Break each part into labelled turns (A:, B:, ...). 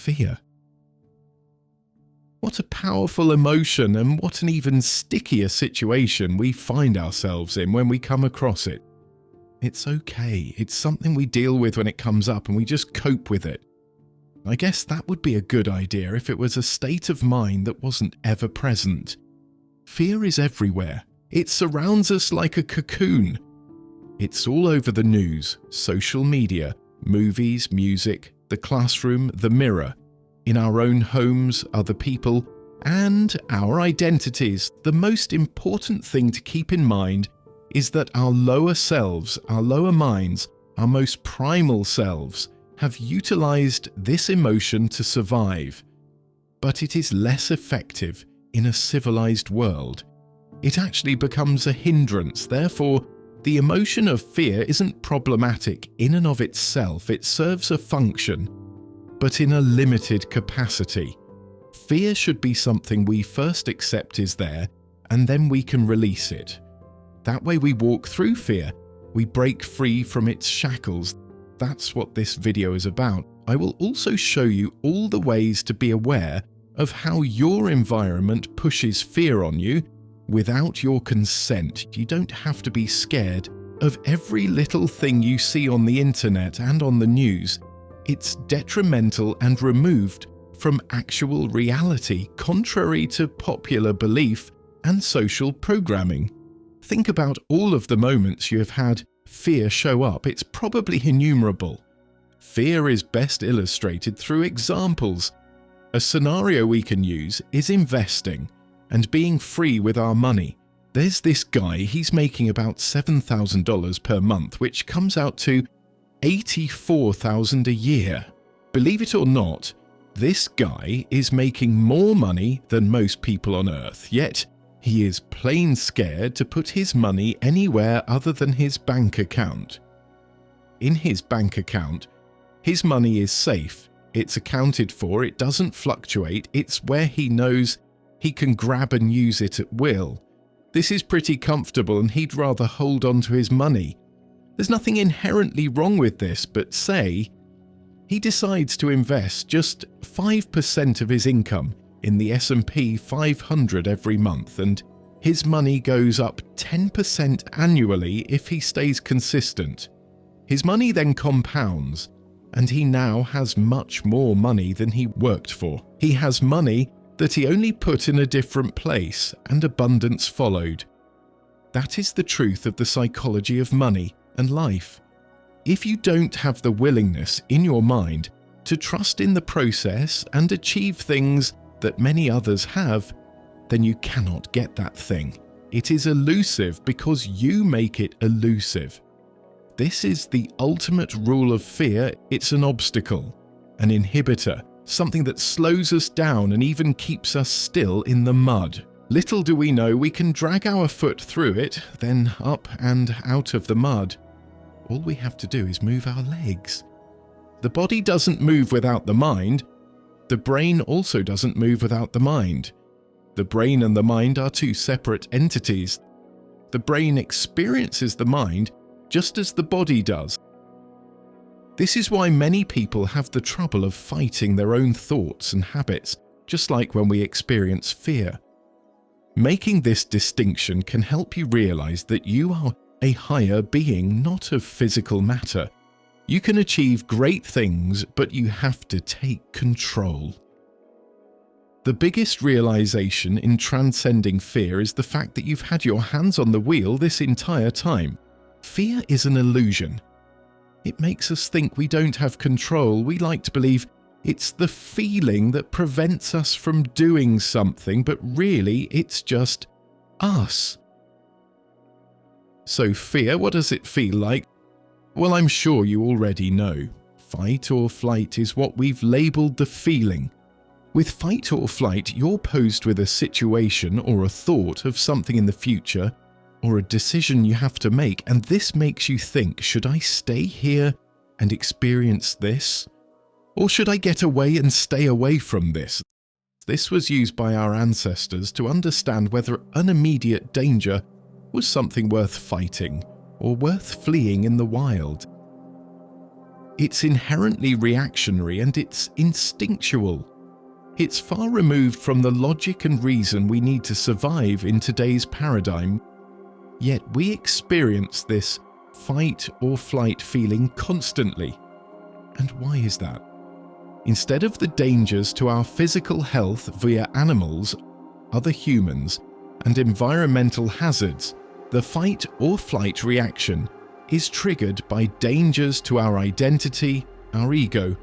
A: fear. What a powerful emotion, and what an even stickier situation we find ourselves in when we come across it. It's okay, it's something we deal with when it comes up and we just cope with it. I guess that would be a good idea if it was a state of mind that wasn't ever present. Fear is everywhere. It surrounds us like a cocoon. It's all over the news, social media, movies, music, the classroom, the mirror, in our own homes, other people, and our identities. The most important thing to keep in mind is that our lower selves, our lower minds, our most primal selves, have utilized this emotion to survive. But it is less effective in a civilized world. It actually becomes a hindrance. Therefore, the emotion of fear isn't problematic in and of itself. It serves a function, but in a limited capacity. Fear should be something we first accept is there, and then we can release it. That way we walk through fear. We break free from its shackles. That's what this video is about. I will also show you all the ways to be aware of how your environment pushes fear on you without your consent. You don't have to be scared of every little thing you see on the internet and on the news. It's detrimental and removed from actual reality, contrary to popular belief and social programming. Think about all of the moments you have had fear show up. It's probably innumerable. Fear is best illustrated through examples. A scenario we can use is investing and being free with our money. There's this guy, he's making about $7,000 per month, which comes out to $84,000 a year. Believe it or not, this guy is making more money than most people on Earth, yet he is plain scared to put his money anywhere other than his bank account. In his bank account, his money is safe, it's accounted for, it doesn't fluctuate, it's where he knows he can grab and use it at will. This is pretty comfortable and he'd rather hold on to his money. There's nothing inherently wrong with this, but say he decides to invest just 5% of his income in the S&P 500 every month, and his money goes up 10% annually if he stays consistent. His money then compounds, and he now has much more money than he worked for. He has money that he only put in a different place, and abundance followed. That is the truth of the psychology of money and life. If you don't have the willingness in your mind to trust in the process and achieve things that many others have, then you cannot get that thing. It is elusive because you make it elusive. This is the ultimate rule of fear. It's an obstacle, an inhibitor, something that slows us down and even keeps us still in the mud. Little do we know we can drag our foot through it, then up and out of the mud. All we have to do is move our legs. The body doesn't move without the mind. The brain also doesn't move without the mind. The brain and the mind are two separate entities. The brain experiences the mind just as the body does. This is why many people have the trouble of fighting their own thoughts and habits, just like when we experience fear. Making this distinction can help you realize that you are a higher being, not of physical matter. You can achieve great things, but you have to take control. The biggest realization in transcending fear is the fact that you've had your hands on the wheel this entire time. Fear is an illusion. It makes us think we don't have control. We like to believe it's the feeling that prevents us from doing something, but really it's just us. So fear, what does it feel like? Well, I'm sure you already know. Fight or flight is what we've labelled the feeling. With fight or flight, you're posed with a situation or a thought of something in the future, or a decision you have to make, and this makes you think, should I stay here and experience this? Or should I get away and stay away from this? This was used by our ancestors to understand whether an immediate danger was something worth fighting or worth fleeing in the wild. It's inherently reactionary and it's instinctual. It's far removed from the logic and reason we need to survive in today's paradigm, yet we experience this fight or flight feeling constantly. And why is that? Instead of the dangers to our physical health via animals, other humans, and environmental hazards, the fight or flight reaction is triggered by dangers to our identity, our ego,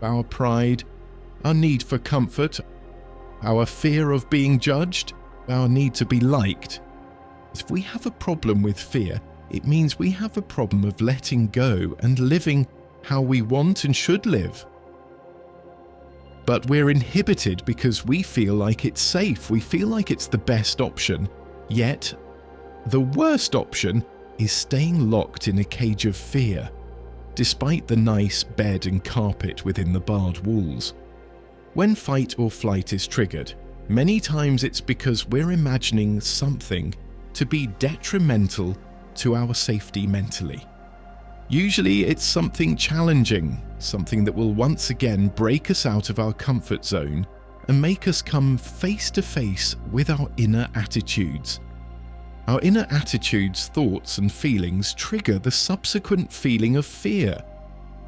A: our pride, our need for comfort, our fear of being judged, our need to be liked. If we have a problem with fear, it means we have a problem of letting go and living how we want and should live. But we're inhibited because we feel like it's safe, we feel like it's the best option, yet the worst option is staying locked in a cage of fear, despite the nice bed and carpet within the barred walls. When fight or flight is triggered, many times it's because we're imagining something to be detrimental to our safety mentally. Usually it's something challenging, something that will once again break us out of our comfort zone and make us come face to face with our inner attitudes. Our inner attitudes, thoughts and feelings trigger the subsequent feeling of fear.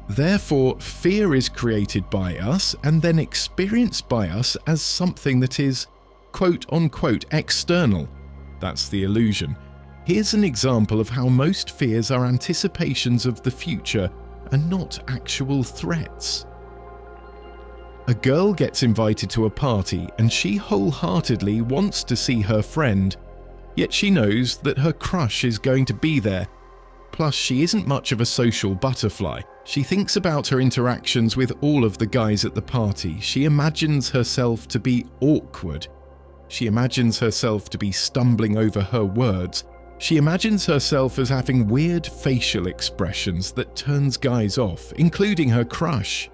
A: Therefore, fear is created by us and then experienced by us as something that is quote-unquote external. That's the illusion. Here's an example of how most fears are anticipations of the future and not actual threats. A girl gets invited to a party and she wholeheartedly wants to see her friend, yet she knows that her crush is going to be there. Plus, she isn't much of a social butterfly. She thinks about her interactions with all of the guys at the party. She imagines herself to be awkward. She imagines herself to be stumbling over her words. She imagines herself as having weird facial expressions that turns guys off, including her crush.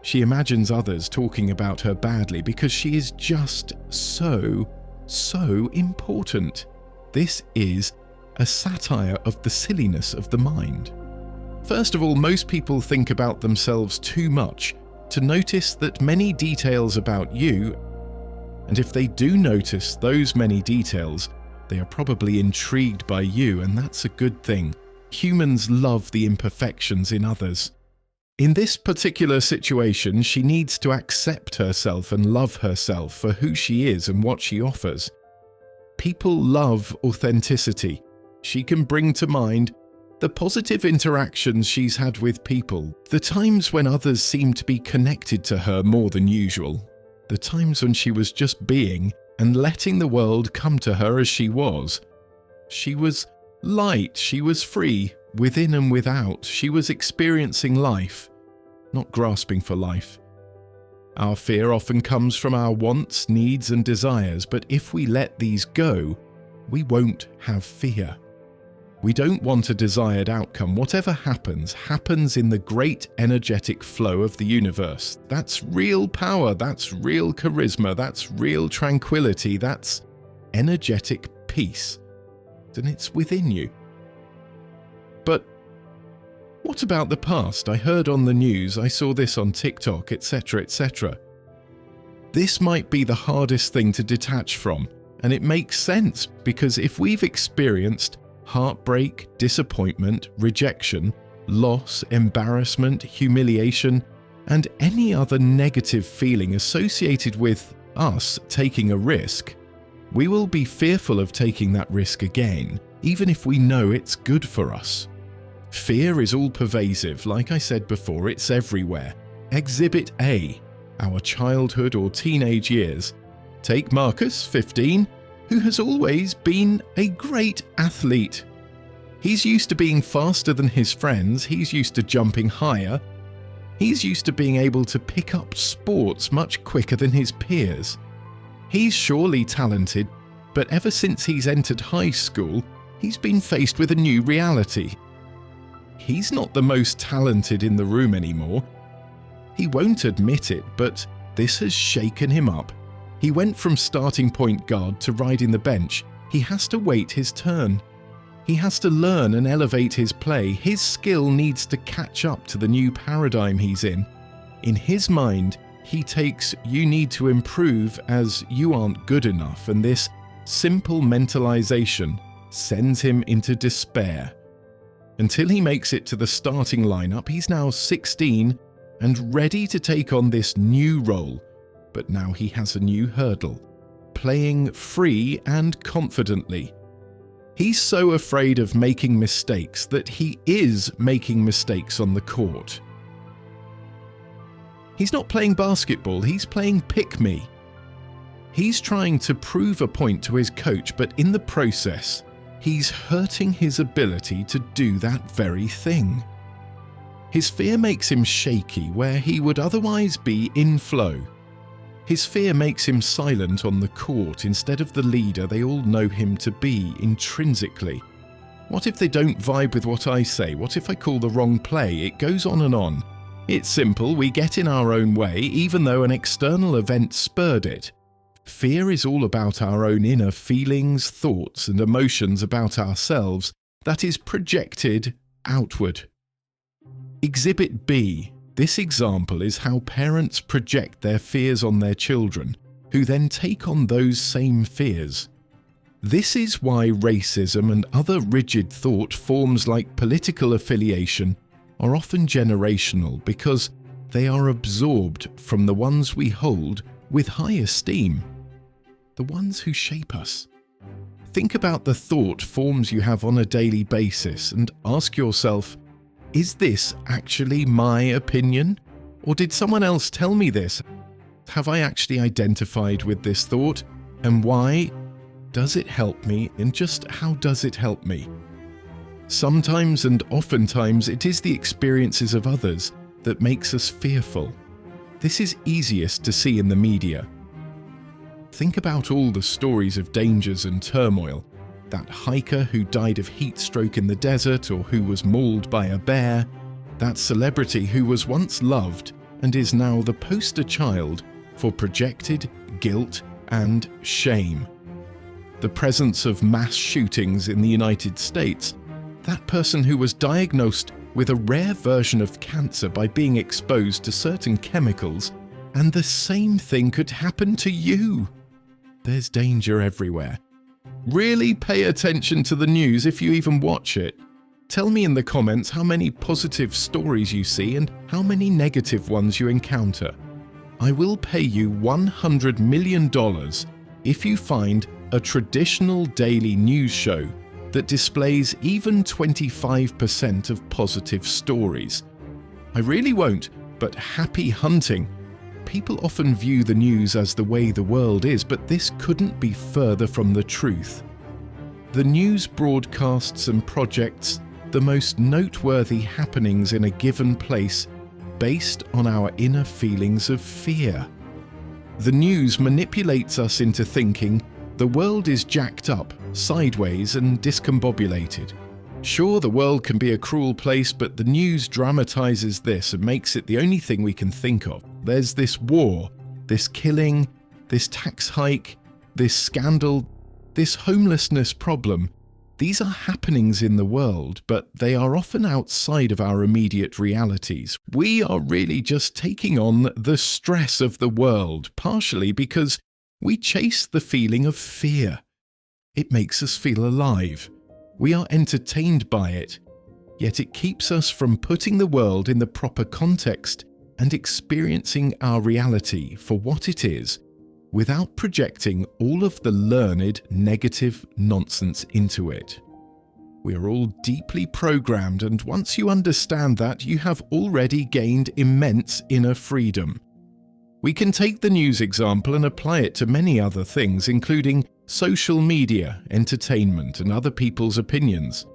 A: She imagines others talking about her badly because she is just so important. This is a satire of the silliness of the mind. First of all, most people think about themselves too much to notice that many details about you, and if they do notice those many details, they are probably intrigued by you, and that's a good thing. Humans love the imperfections in others. In this particular situation, she needs to accept herself and love herself for who she is and what she offers. People love authenticity. She can bring to mind the positive interactions she's had with people, the times when others seemed to be connected to her more than usual, the times when she was just being and letting the world come to her as she was. She was light, she was free, within and without. She was experiencing life, not grasping for life. Our fear often comes from our wants, needs and desires, but if we let these go, we won't have fear. We don't want a desired outcome. Whatever happens, happens in the great energetic flow of the universe. That's real power, that's real charisma, that's real tranquility, that's energetic peace. And it's within you. But what about the past? I heard on the news, I saw this on TikTok, etc., etc. This might be the hardest thing to detach from, and it makes sense because if we've experienced heartbreak, disappointment, rejection, loss, embarrassment, humiliation, and any other negative feeling associated with us taking a risk, we will be fearful of taking that risk again, even if we know it's good for us. Fear is all-pervasive. Like I said before, it's everywhere. Exhibit A, our childhood or teenage years. Take Marcus, 15, who has always been a great athlete. He's used to being faster than his friends, he's used to jumping higher, he's used to being able to pick up sports much quicker than his peers. He's surely talented, but ever since he's entered high school, he's been faced with a new reality. He's not the most talented in the room anymore. He won't admit it, but this has shaken him up. He went from starting point guard to riding the bench. He has to wait his turn. He has to learn and elevate his play. His skill needs to catch up to the new paradigm he's in. In his mind, he takes "you need to improve" as "you aren't good enough," and this simple mentalization sends him into despair. Until he makes it to the starting lineup, he's now 16 and ready to take on this new role. But now he has a new hurdle: playing free and confidently. He's so afraid of making mistakes that he is making mistakes on the court. He's not playing basketball, he's playing pick-me. He's trying to prove a point to his coach, but in the process, he's hurting his ability to do that very thing. His fear makes him shaky where he would otherwise be in flow. His fear makes him silent on the court instead of the leader they all know him to be intrinsically. What if they don't vibe with what I say? What if I call the wrong play? It goes on and on. It's simple, we get in our own way even though an external event spurred it. Fear is all about our own inner feelings, thoughts and emotions about ourselves that is projected outward. Exhibit B. This example is how parents project their fears on their children, who then take on those same fears. This is why racism and other rigid thought forms like political affiliation are often generational, because they are absorbed from the ones we hold with high esteem, the ones who shape us. Think about the thought forms you have on a daily basis and ask yourself, is this actually my opinion? Or did someone else tell me this? Have I actually identified with this thought? And why? Does it help me? And just how does it help me? Sometimes and oftentimes it is the experiences of others that makes us fearful. This is easiest to see in the media. Think about all the stories of dangers and turmoil. That hiker who died of heat stroke in the desert or who was mauled by a bear. That celebrity who was once loved and is now the poster child for projected guilt and shame. The presence of mass shootings in the United States. That person who was diagnosed with a rare version of cancer by being exposed to certain chemicals, and the same thing could happen to you. There's danger everywhere. Really pay attention to the news if you even watch it. Tell me in the comments how many positive stories you see and how many negative ones you encounter. I will pay you $100 million if you find a traditional daily news show that displays even 25% of positive stories. I really won't, but happy hunting. People often view the news as the way the world is, but this couldn't be further from the truth. The news broadcasts and projects the most noteworthy happenings in a given place based on our inner feelings of fear. The news manipulates us into thinking the world is jacked up, sideways and discombobulated. Sure, the world can be a cruel place, but the news dramatizes this and makes it the only thing we can think of. There's this war, this killing, this tax hike, this scandal, this homelessness problem. These are happenings in the world, but they are often outside of our immediate realities. We are really just taking on the stress of the world, partially because we chase the feeling of fear. It makes us feel alive. We are entertained by it, yet it keeps us from putting the world in the proper context and experiencing our reality for what it is, without projecting all of the learned negative nonsense into it. We are all deeply programmed, and once you understand that, you have already gained immense inner freedom. We can take the news example and apply it to many other things, including social media, entertainment, and other people's opinions.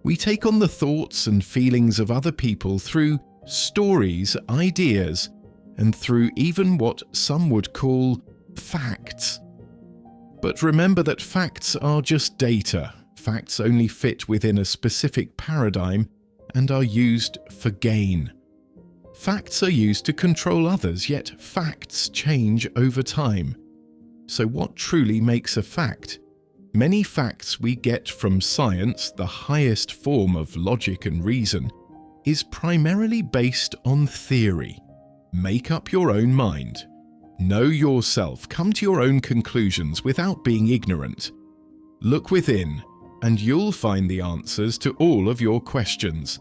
A: We take on the thoughts and feelings of other people through stories, ideas, and through even what some would call facts. But remember that facts are just data. Facts only fit within a specific paradigm and are used for gain. Facts are used to control others, yet facts change over time. So what truly makes a fact? Many facts we get from science, the highest form of logic and reason, is primarily based on theory. Make up your own mind. Know yourself. Come to your own conclusions without being ignorant. Look within, and you'll find the answers to all of your questions.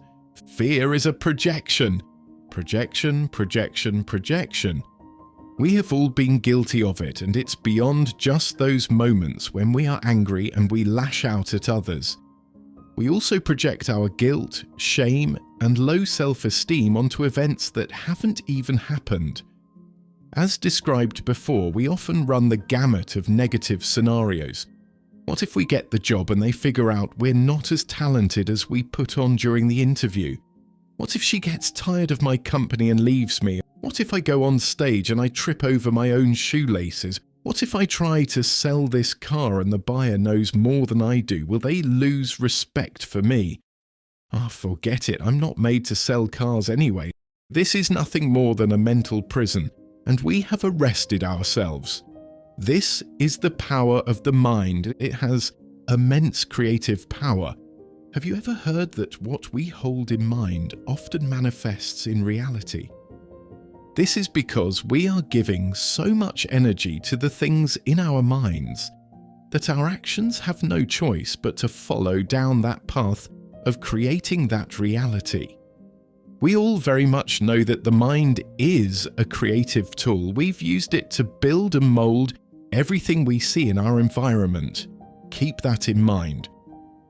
A: Fear is a projection. Projection, projection, projection. We have all been guilty of it, and it's beyond just those moments when we are angry and we lash out at others. We also project our guilt, shame, and low self-esteem onto events that haven't even happened. As described before, we often run the gamut of negative scenarios. What if we get the job and they figure out we're not as talented as we put on during the interview? What if she gets tired of my company and leaves me? What if I go on stage and I trip over my own shoelaces? What if I try to sell this car and the buyer knows more than I do? Will they lose respect for me? Ah, forget it. I'm not made to sell cars anyway. This is nothing more than a mental prison, and we have arrested ourselves. This is the power of the mind. It has immense creative power. Have you ever heard that what we hold in mind often manifests in reality? This is because we are giving so much energy to the things in our minds that our actions have no choice but to follow down that path of creating that reality. We all very much know that the mind is a creative tool. We've used it to build and mold everything we see in our environment. Keep that in mind.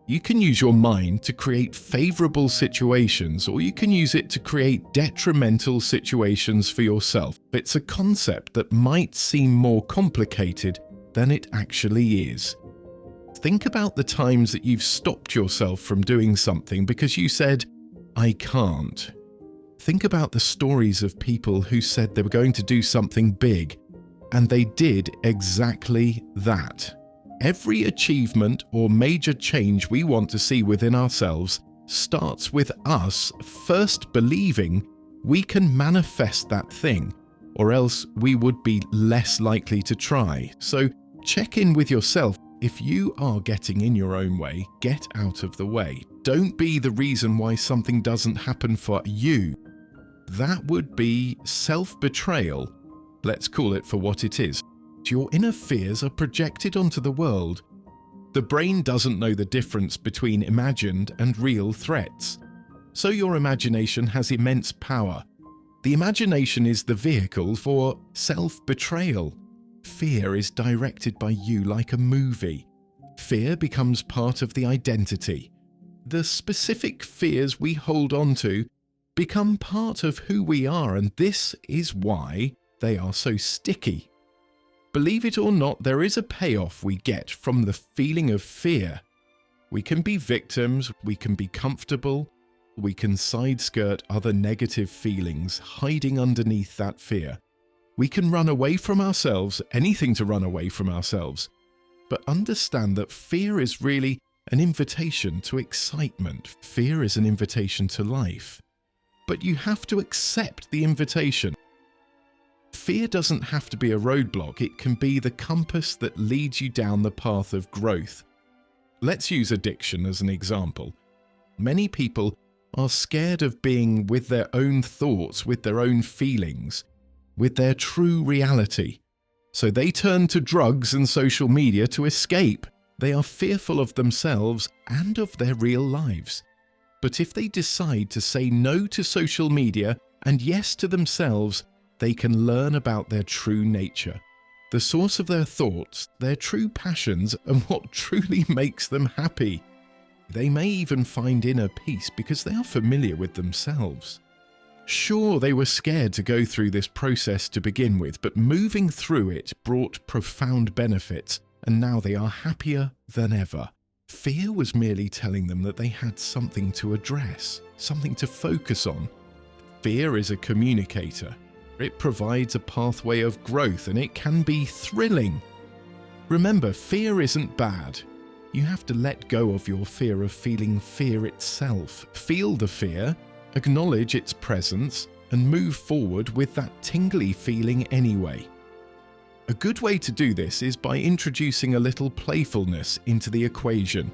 A: You can use your mind to create favorable situations, or you can use it to create detrimental situations for yourself. It's a concept that might seem more complicated than it actually is. Think about the times that you've stopped yourself from doing something because you said, "I can't." Think about the stories of people who said they were going to do something big, and they did exactly that. Every achievement or major change we want to see within ourselves starts with us first believing we can manifest that thing, or else we would be less likely to try. So check in with yourself. If you are getting in your own way, get out of the way. Don't be the reason why something doesn't happen for you. That would be self-betrayal. Let's call it for what it is. Your inner fears are projected onto the world. The brain doesn't know the difference between imagined and real threats. So your imagination has immense power. The imagination is the vehicle for self-betrayal. Fear is directed by you like a movie. Fear becomes part of the identity. The specific fears we hold on to become part of who we are, and this is why they are so sticky. Believe it or not, there is a payoff we get from the feeling of fear. We can be victims, we can be comfortable, we can sideskirt other negative feelings, hiding underneath that fear. We can run away from ourselves, anything to run away from ourselves. But understand that fear is really an invitation to excitement. Fear is an invitation to life. But you have to accept the invitation. Fear doesn't have to be a roadblock. It can be the compass that leads you down the path of growth. Let's use addiction as an example. Many people are scared of being with their own thoughts, with their own feelings, with their true reality. So they turn to drugs and social media to escape. They are fearful of themselves and of their real lives. But if they decide to say no to social media and yes to themselves, they can learn about their true nature, the source of their thoughts, their true passions, and what truly makes them happy. They may even find inner peace because they are familiar with themselves. Sure, they were scared to go through this process to begin with, but moving through it brought profound benefits, and now they are happier than ever. Fear was merely telling them that they had something to address, something to focus on. Fear is a communicator. It provides a pathway of growth, and it can be thrilling. Remember, fear isn't bad. You have to let go of your fear of feeling fear itself. Feel the fear, acknowledge its presence, and move forward with that tingly feeling anyway. A good way to do this is by introducing a little playfulness into the equation.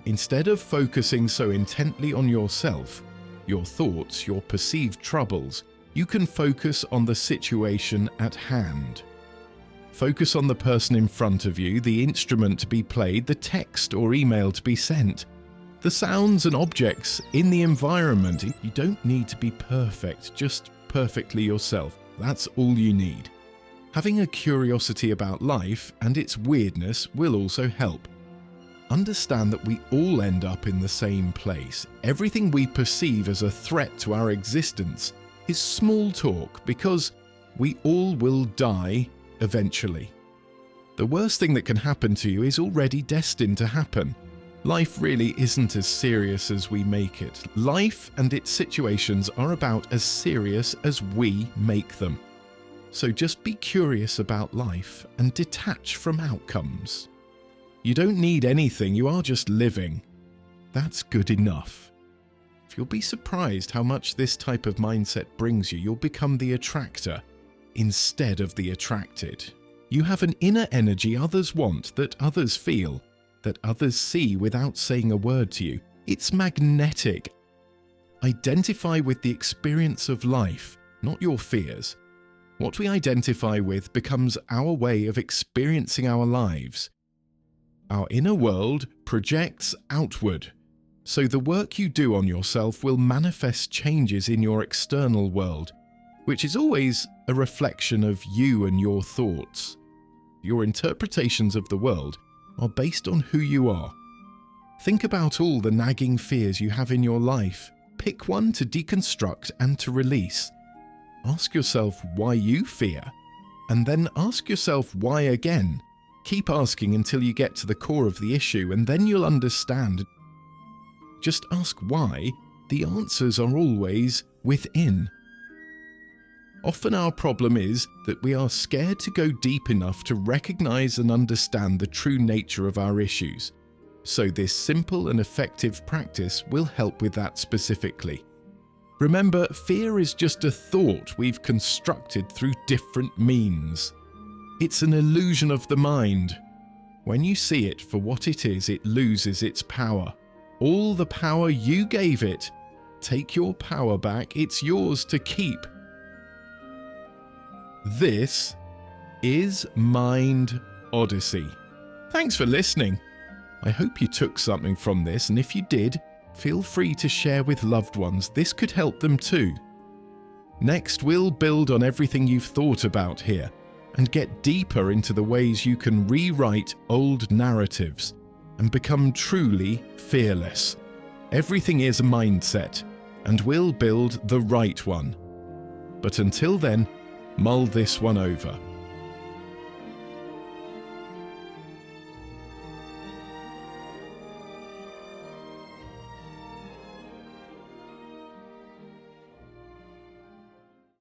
A: Instead of focusing so intently on yourself, your thoughts, your perceived troubles, you can focus on the situation at hand. Focus on the person in front of you, the instrument to be played, the text or email to be sent, the sounds and objects in the environment. You don't need to be perfect, just perfectly yourself. That's all you need. Having a curiosity about life and its weirdness will also help. Understand that we all end up in the same place. Everything we perceive as a threat to our existence is small talk, because we all will die eventually. The worst thing that can happen to you is already destined to happen. Life really isn't as serious as we make it. Life and its situations are about as serious as we make them. So just be curious about life and detach from outcomes. You don't need anything, you are just living. That's good enough. You'll be surprised how much this type of mindset brings you. You'll become the attractor instead of the attracted. You have an inner energy others want, that others feel, that others see without saying a word to you. It's magnetic. Identify with the experience of life, not your fears. What we identify with becomes our way of experiencing our lives. Our inner world projects outward. So the work you do on yourself will manifest changes in your external world, which is always a reflection of you and your thoughts. Your interpretations of the world are based on who you are. Think about all the nagging fears you have in your life. Pick one to deconstruct and to release. Ask yourself why you fear, and then ask yourself why again. Keep asking until you get to the core of the issue, and then you'll understand. Just ask why. The answers are always within. Often our problem is that we are scared to go deep enough to recognize and understand the true nature of our issues. So this simple and effective practice will help with that specifically. Remember, fear is just a thought we've constructed through different means. It's an illusion of the mind. When you see it for what it is, it loses its power. All the power you gave it. Take your power back. It's yours to keep. This is Mind Odyssey. Thanks for listening. I hope you took something from this, and if you did, feel free to share with loved ones. This could help them too. Next, we'll build on everything you've thought about here and get deeper into the ways you can rewrite old narratives and become truly fearless. Everything is a mindset, and we'll build the right one. But until then, mull this one over.